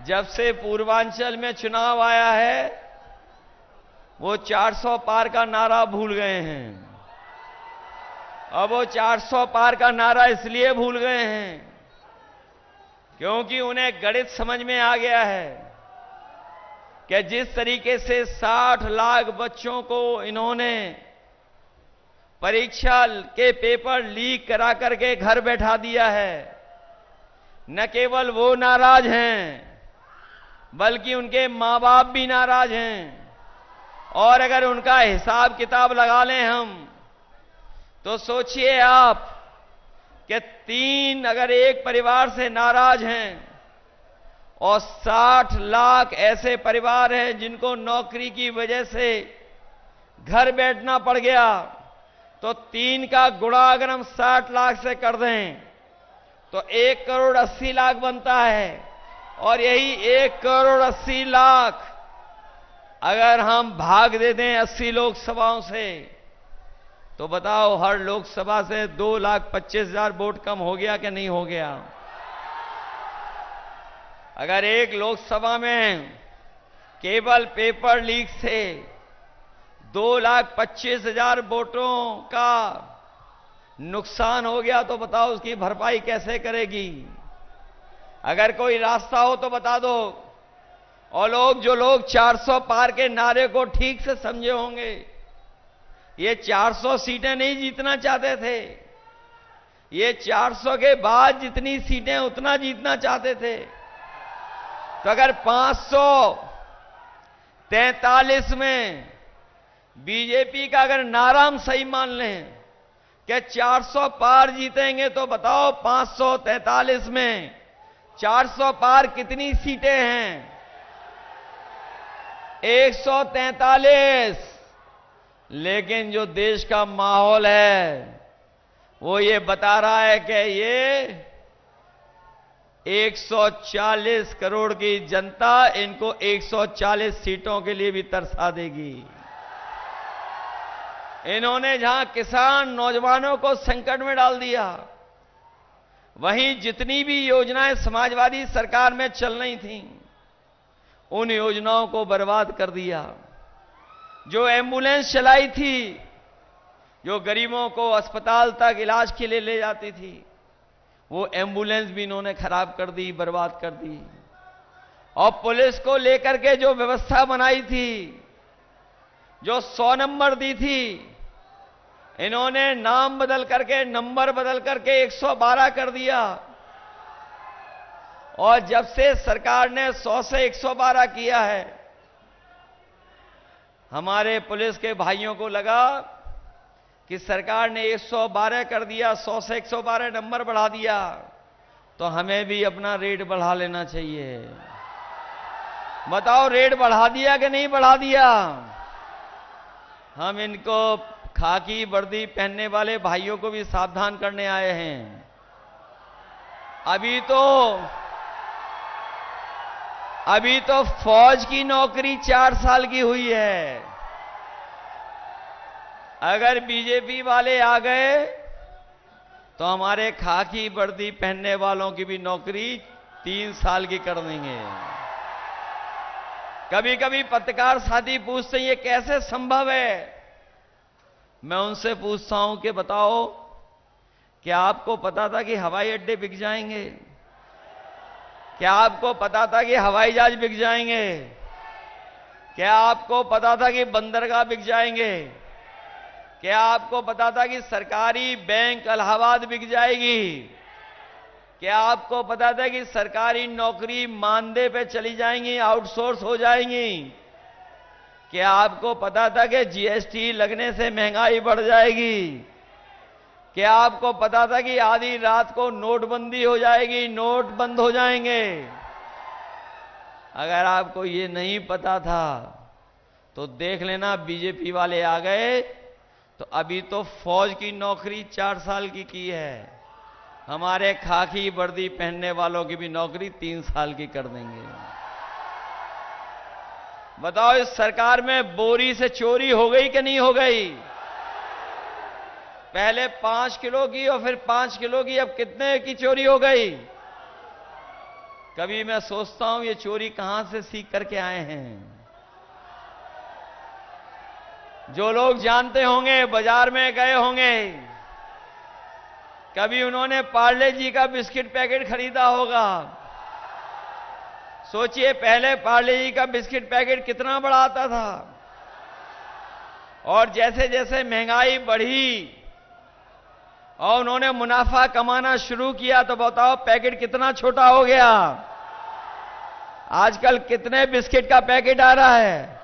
जब से पूर्वांचल में चुनाव आया है, वो 400 पार का नारा भूल गए हैं। अब वो 400 पार का नारा इसलिए भूल गए हैं क्योंकि उन्हें गणित समझ में आ गया है कि जिस तरीके से 60 लाख बच्चों को इन्होंने परीक्षा के पेपर लीक करा करके घर बैठा दिया है, न केवल वो नाराज हैं बल्कि उनके मां बाप भी नाराज हैं। और अगर उनका हिसाब किताब लगा लें हम, तो सोचिए आप कि 3 अगर एक परिवार से नाराज हैं और 60 लाख ऐसे परिवार हैं जिनको नौकरी की वजह से घर बैठना पड़ गया, तो 3 का गुणा अगर हम 60 लाख से कर दें तो 1 करोड़ 80 लाख बनता है। और यही 1 करोड़ 80 लाख अगर हम भाग दे दें 80 लोकसभाओं से, तो बताओ हर लोकसभा से 2,25,000 वोट कम हो गया कि नहीं हो गया? अगर एक लोकसभा में केवल पेपर लीक से 2,25,000 वोटों का नुकसान हो गया, तो बताओ उसकी भरपाई कैसे करेगी? अगर कोई रास्ता हो तो बता दो। और जो लोग 400 पार के नारे को ठीक से समझे होंगे, ये 400 सीटें नहीं जीतना चाहते थे, ये 400 के बाद जितनी सीटें उतना जीतना चाहते थे। तो अगर 543 में बीजेपी का अगर नारा हम सही मान लें कि 400 पार जीतेंगे, तो बताओ 543 में 400 पार कितनी सीटें हैं? 143। लेकिन जो देश का माहौल है वो ये बता रहा है कि ये 140 करोड़ की जनता इनको 140 सीटों के लिए भी तरसा देगी। इन्होंने जहां किसान नौजवानों को संकट में डाल दिया, वहीं जितनी भी योजनाएं समाजवादी सरकार में चल रही थीं, उन योजनाओं को बर्बाद कर दिया। जो एम्बुलेंस चलाई थी, जो गरीबों को अस्पताल तक इलाज के लिए ले जाती थी, वो एम्बुलेंस भी इन्होंने खराब कर दी, बर्बाद कर दी। और पुलिस को लेकर के जो व्यवस्था बनाई थी, जो 100 नंबर दी थी, इन्होंने नाम बदल करके, नंबर बदल करके 112 कर दिया। और जब से सरकार ने 100 से 112 किया है, हमारे पुलिस के भाइयों को लगा कि सरकार ने 112 कर दिया, 100 से 112 नंबर बढ़ा दिया, तो हमें भी अपना रेट बढ़ा लेना चाहिए। बताओ रेट बढ़ा दिया कि नहीं बढ़ा दिया? हम इनको खाकी वर्दी पहनने वाले भाइयों को भी सावधान करने आए हैं। अभी तो फौज की नौकरी 4 साल की हुई है। अगर बीजेपी वाले आ गए तो हमारे खाकी वर्दी पहनने वालों की भी नौकरी 3 साल की कर देंगे। कभी कभी पत्रकार साथी पूछते हैं ये कैसे संभव है? मैं उनसे पूछता हूं कि बताओ, क्या आपको पता था कि हवाई अड्डे बिक जाएंगे? क्या आपको पता था कि हवाई जहाज बिक जाएंगे? क्या आपको पता था कि बंदरगाह बिक जाएंगे? क्या आपको पता था कि सरकारी बैंक इलाहाबाद बिक जाएगी? क्या आपको पता था कि सरकारी नौकरी मानदे पे चली जाएंगी, आउटसोर्स हो जाएंगी? क्या आपको पता था कि जीएसटी लगने से महंगाई बढ़ जाएगी? क्या आपको पता था कि आधी रात को नोटबंदी हो जाएगी, नोट बंद हो जाएंगे? अगर आपको ये नहीं पता था तो देख लेना, बीजेपी वाले आ गए तो अभी तो फौज की नौकरी 4 साल की है, हमारे खाकी वर्दी पहनने वालों की भी नौकरी 3 साल की कर देंगे। बताओ इस सरकार में बोरी से चोरी हो गई कि नहीं हो गई? पहले 5 किलो की और फिर 5 किलो की, अब कितने की चोरी हो गई? कभी मैं सोचता हूं ये चोरी कहां से सीख करके आए हैं। जो लोग जानते होंगे, बाजार में गए होंगे, कभी उन्होंने पार्ले जी का बिस्किट पैकेट खरीदा होगा। सोचिए, पहले पार्ले जी का बिस्किट पैकेट कितना बड़ा आता था, और जैसे जैसे महंगाई बढ़ी और उन्होंने मुनाफा कमाना शुरू किया, तो बताओ पैकेट कितना छोटा हो गया। आजकल कितने बिस्किट का पैकेट आ रहा है,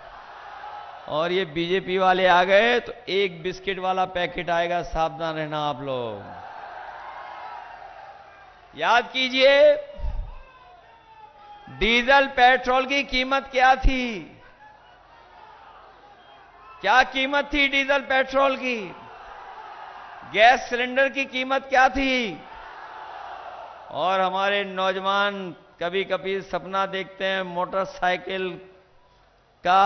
और ये बीजेपी वाले आ गए तो एक बिस्किट वाला पैकेट आएगा। सावधान रहना आप लोग। याद कीजिए, डीजल पेट्रोल की कीमत क्या थी? क्या कीमत थी डीजल पेट्रोल की? गैस सिलेंडर की कीमत क्या थी? और हमारे नौजवान कभी कभी सपना देखते हैं मोटरसाइकिल का,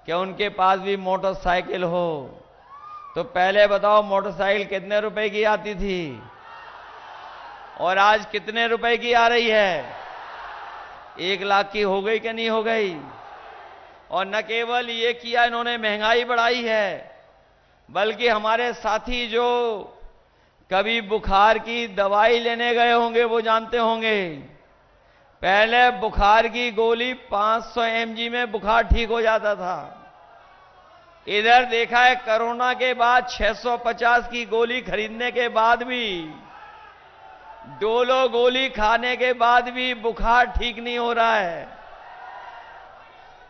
कि उनके पास भी मोटरसाइकिल हो। तो पहले बताओ, मोटरसाइकिल कितने रुपए की आती थी और आज कितने रुपए की आ रही है? 1 लाख की हो गई कि नहीं हो गई? और न केवल ये किया इन्होंने, महंगाई बढ़ाई है, बल्कि हमारे साथी जो कभी बुखार की दवाई लेने गए होंगे वो जानते होंगे, पहले बुखार की गोली 500 mg में बुखार ठीक हो जाता था। इधर देखा है कोरोना के बाद 650 की गोली खरीदने के बाद भी, डोलो गोली खाने के बाद भी बुखार ठीक नहीं हो रहा है।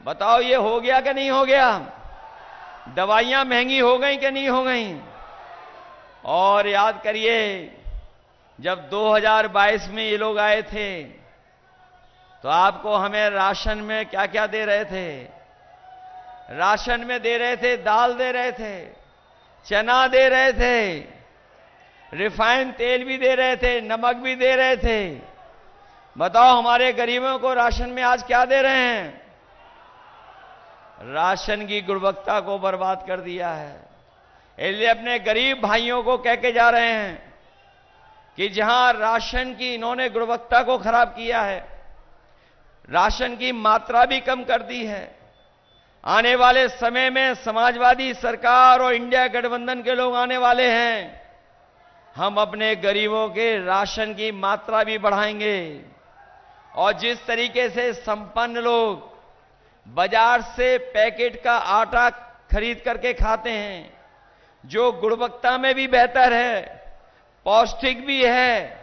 बताओ ये हो गया कि नहीं हो गया? दवाइयां महंगी हो गई कि नहीं हो गई? और याद करिए, जब 2022 में ये लोग आए थे तो आपको हमें राशन में क्या क्या दे रहे थे? राशन में दे रहे थे, दाल दे रहे थे, चना दे रहे थे, रिफाइंड तेल भी दे रहे थे, नमक भी दे रहे थे। बताओ हमारे गरीबों को राशन में आज क्या दे रहे हैं? राशन की गुणवत्ता को बर्बाद कर दिया है। इसलिए अपने गरीब भाइयों को कह के जा रहे हैं कि जहां राशन की इन्होंने गुणवत्ता को खराब किया है, राशन की मात्रा भी कम कर दी है, आने वाले समय में समाजवादी सरकार और इंडिया गठबंधन के लोग आने वाले हैं। हम अपने गरीबों के राशन की मात्रा भी बढ़ाएंगे। और जिस तरीके से संपन्न लोग बाजार से पैकेट का आटा खरीद करके खाते हैं, जो गुणवत्ता में भी बेहतर है, पौष्टिक भी है,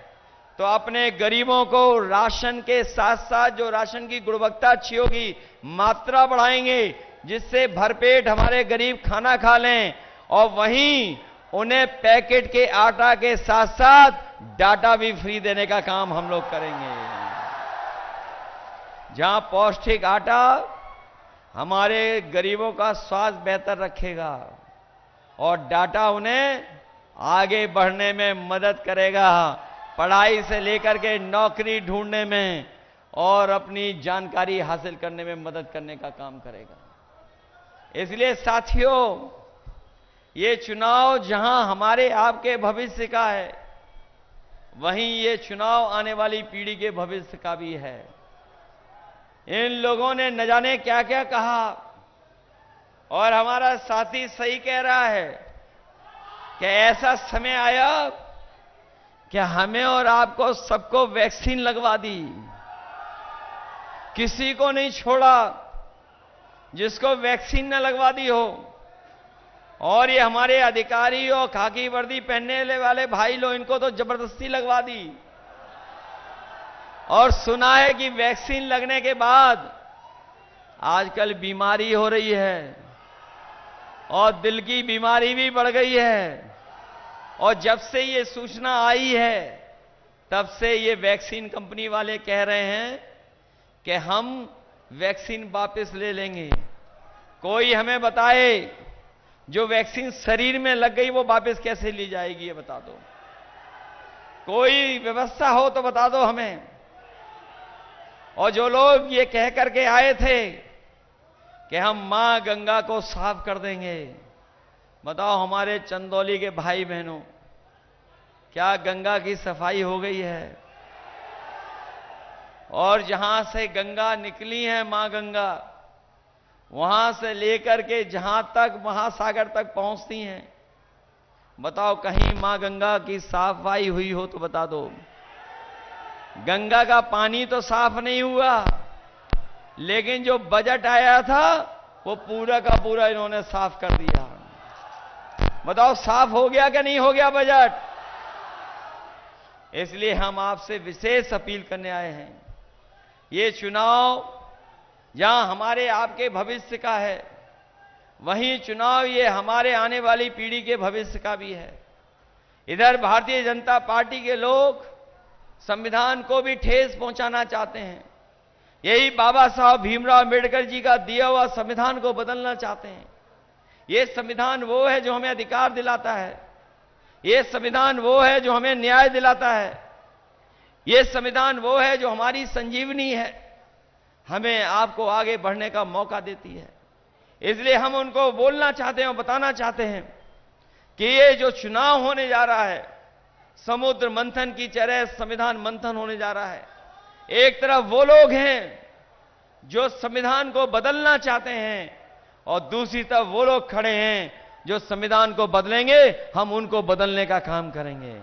तो अपने गरीबों को राशन के साथ साथ जो राशन की गुणवत्ता अच्छी होगी, मात्रा बढ़ाएंगे, जिससे भरपेट हमारे गरीब खाना खा लें। और वहीं उन्हें पैकेट के आटा के साथ साथ डाटा भी फ्री देने का काम हम लोग करेंगे। जहां पौष्टिक आटा हमारे गरीबों का स्वास्थ्य बेहतर रखेगा और डाटा उन्हें आगे बढ़ने में मदद करेगा, पढ़ाई से लेकर के नौकरी ढूंढने में और अपनी जानकारी हासिल करने में मदद करने का काम करेगा। इसलिए साथियों, ये चुनाव जहां हमारे आपके भविष्य का है, वहीं ये चुनाव आने वाली पीढ़ी के भविष्य का भी है। इन लोगों ने न जाने क्या क्या कहा, और हमारा साथी सही कह रहा है कि ऐसा समय आया कि हमें और आपको सबको वैक्सीन लगवा दी, किसी को नहीं छोड़ा जिसको वैक्सीन न लगवा दी हो। और ये हमारे अधिकारी और खाकी वर्दी पहनने वाले भाई लोग, इनको तो जबरदस्ती लगवा दी। और सुना है कि वैक्सीन लगने के बाद आजकल बीमारी हो रही है, और दिल की बीमारी भी बढ़ गई है। और जब से ये सूचना आई है, तब से ये वैक्सीन कंपनी वाले कह रहे हैं कि हम वैक्सीन वापस ले लेंगे। कोई हमें बताए, जो वैक्सीन शरीर में लग गई वो वापस कैसे ली जाएगी, ये बता दो। कोई व्यवस्था हो तो बता दो हमें। और जो लोग ये कह करके आए थे कि हम मां गंगा को साफ कर देंगे, बताओ हमारे चंदौली के भाई बहनों, क्या गंगा की सफाई हो गई है? और जहां से गंगा निकली है, मां गंगा, वहां से लेकर के जहां तक महासागर तक पहुंचती हैं, बताओ कहीं मां गंगा की सफाई हुई हो तो बता दो। गंगा का पानी तो साफ नहीं हुआ, लेकिन जो बजट आया था वो पूरा का पूरा इन्होंने साफ कर दिया। बताओ साफ हो गया कि नहीं हो गया बजट? इसलिए हम आपसे विशेष अपील करने आए हैं, ये चुनाव जहां हमारे आपके भविष्य का है, वहीं चुनाव ये हमारे आने वाली पीढ़ी के भविष्य का भी है। इधर भारतीय जनता पार्टी के लोग संविधान को भी ठेस पहुंचाना चाहते हैं, यही बाबा साहब भीमराव अंबेडकर जी का दिया हुआ संविधान को बदलना चाहते हैं। ये संविधान वो है जो हमें अधिकार दिलाता है, ये संविधान वो है जो हमें न्याय दिलाता है, ये संविधान वो है जो हमारी संजीवनी है, हमें आपको आगे बढ़ने का मौका देती है। इसलिए हम उनको बोलना चाहते हैं और बताना चाहते हैं कि ये जो चुनाव होने जा रहा है, समुद्र मंथन की तरह संविधान मंथन होने जा रहा है। एक तरफ वो लोग हैं जो संविधान को बदलना चाहते हैं और दूसरी तरफ वो लोग खड़े हैं जो संविधान को बदलेंगे, हम उनको बदलने का काम करेंगे।